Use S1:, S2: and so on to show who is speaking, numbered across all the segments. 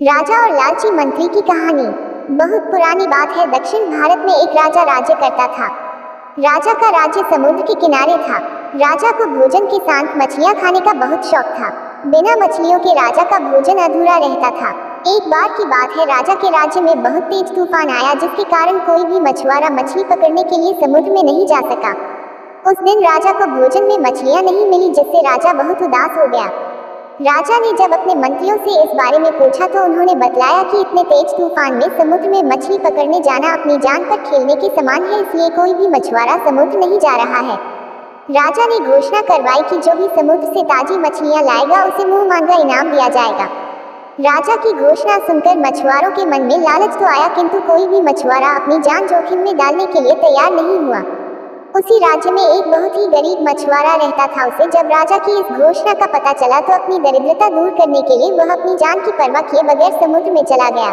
S1: राजा और लालची मंत्री की कहानी। बहुत पुरानी बात है। दक्षिण भारत में एक राजा राज्य करता था। राजा का राज्य समुद्र के किनारे था। राजा को भोजन के साथ मछलियां खाने का बहुत शौक था। बिना मछलियों के राजा का भोजन अधूरा रहता था। एक बार की बात है, राजा के राज्य में बहुत तेज तूफान आया, जिसके कारण कोई भी मछुआरा मछली पकड़ने के लिए समुद्र में नहीं जा सका। उस दिन राजा को भोजन में मछलियां नहीं मिली, जिससे राजा बहुत उदास हो गया। राजा ने जब अपने मंत्रियों से इस बारे में पूछा तो उन्होंने बतलाया कि इतने तेज तूफान में समुद्र में मछली पकड़ने जाना अपनी जान पर खेलने के समान है, इसलिए कोई भी मछुआरा समुद्र नहीं जा रहा है। राजा ने घोषणा करवाई कि जो भी समुद्र से ताजी मछलियां लाएगा उसे मुंह मांगा इनाम दिया जाएगा। राजा की घोषणा सुनकर मछुआरों के मन में लालच तो आया, किंतु कोई भी मछुआरा अपनी जान जोखिम में डालने के लिए तैयार नहीं हुआ। उसी राज्य में एक बहुत ही गरीब मछुआरा रहता था। उसे जब राजा की इस घोषणा का पता चला तो अपनी दरिद्रता दूर करने के लिए वह अपनी जान की परवाह किए बगैर समुद्र में चला गया।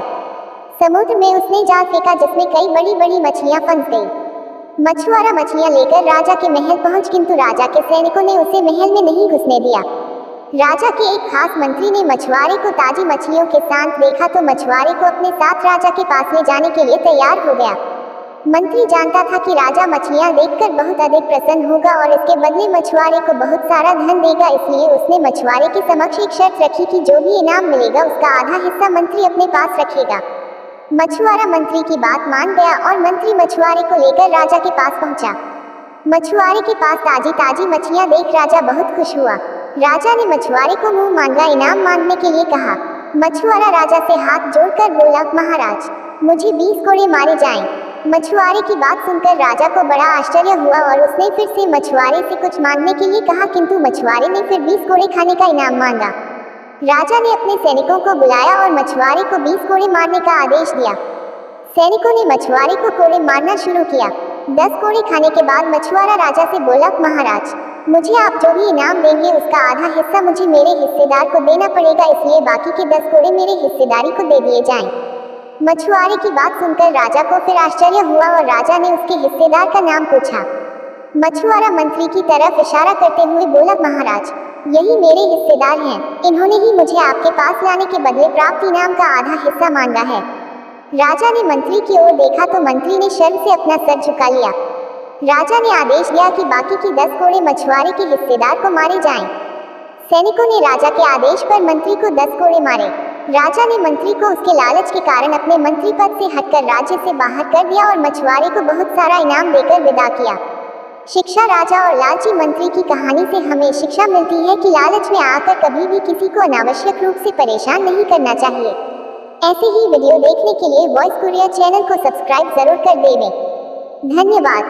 S1: समुद्र में उसने जाल फेंका, जिसमें कई बड़ी बड़ी मछलियां फंस गई। मछुआरा मछलियां लेकर राजा के महल पहुंच, किंतु राजा के सैनिकों ने उसे महल में नहीं घुसने दिया। राजा के एक खास मंत्री ने मछुआरे को ताजी मछलियों के साथ देखा तो मछुआरे को अपने साथ राजा के पास ले जाने के लिए तैयार हो गया। मंत्री जानता था कि राजा मछलियां देखकर बहुत अधिक प्रसन्न होगा और इसके बदले मछुआरे को बहुत सारा धन देगा, इसलिए उसने मछुआरे के समक्ष एक शर्त रखी कि जो भी इनाम मिलेगा उसका आधा हिस्सा मंत्री अपने पास रखेगा। मछुआरा मंत्री की बात मान गया और मंत्री मछुआरे को लेकर राजा के पास पहुंचा। मछुआरे के पास ताजी ताजी मछलियां देख राजा बहुत खुश हुआ। राजा ने मछुआरे को मुंह मांगा इनाम मांगने के लिए कहा। मछुआरा राजा से हाथ जोड़कर बोला, महाराज, मुझे 20 कोड़े मारे जाएं। मछुआरे की बात सुनकर राजा को बड़ा आश्चर्य हुआ और उसने फिर से मछुआरे से कुछ मांगने के लिए कहा, किंतु मछुआरे ने फिर 20 कोड़े खाने का इनाम मांगा। राजा ने अपने सैनिकों को बुलाया और मछुआरे को 20 कोड़े मारने का आदेश दिया। सैनिकों ने मछुआरे को कोड़े मारना शुरू किया। 10 कोड़े खाने के बाद मछुआरा राजा से बोला, महाराज, मुझे आप जो भी इनाम देंगे उसका आधा हिस्सा मुझे मेरे हिस्सेदार को देना पड़ेगा, इसलिए बाकी के 10 कोड़े मेरे हिस्सेदारी को दे दिए जाएं। मछुआरे की बात सुनकर राजा को फिर आश्चर्य हुआ और राजा ने उसके हिस्सेदार का नाम पूछा। मछुआरा मंत्री की तरफ इशारा करते हुए बोला, महाराज, यही मेरे हिस्सेदार हैं। इन्होंने ही मुझे आपके पास लाने के बदले प्राप्त इनाम का आधा हिस्सा मांगा है। राजा ने मंत्री की ओर देखा तो मंत्री ने शर्म से अपना सर झुका लिया। राजा ने आदेश दिया कि बाकी की 10 कोड़े मछुआरे के हिस्सेदार को मारे जाएं। सैनिकों ने राजा के आदेश पर मंत्री को 10 कोड़े मारे। राजा ने मंत्री को उसके लालच के कारण अपने मंत्री पद से हटकर राज्य से बाहर कर दिया और मछुआरे को बहुत सारा इनाम देकर विदा किया। शिक्षा। राजा और लालची मंत्री की कहानी से हमें शिक्षा मिलती है कि लालच में आकर कभी भी किसी को अनावश्यक रूप से परेशान नहीं करना चाहिए। ऐसे ही वीडियो देखने के लिए वॉइस कुरियर चैनल को सब्सक्राइब जरूर कर दें। धन्यवाद।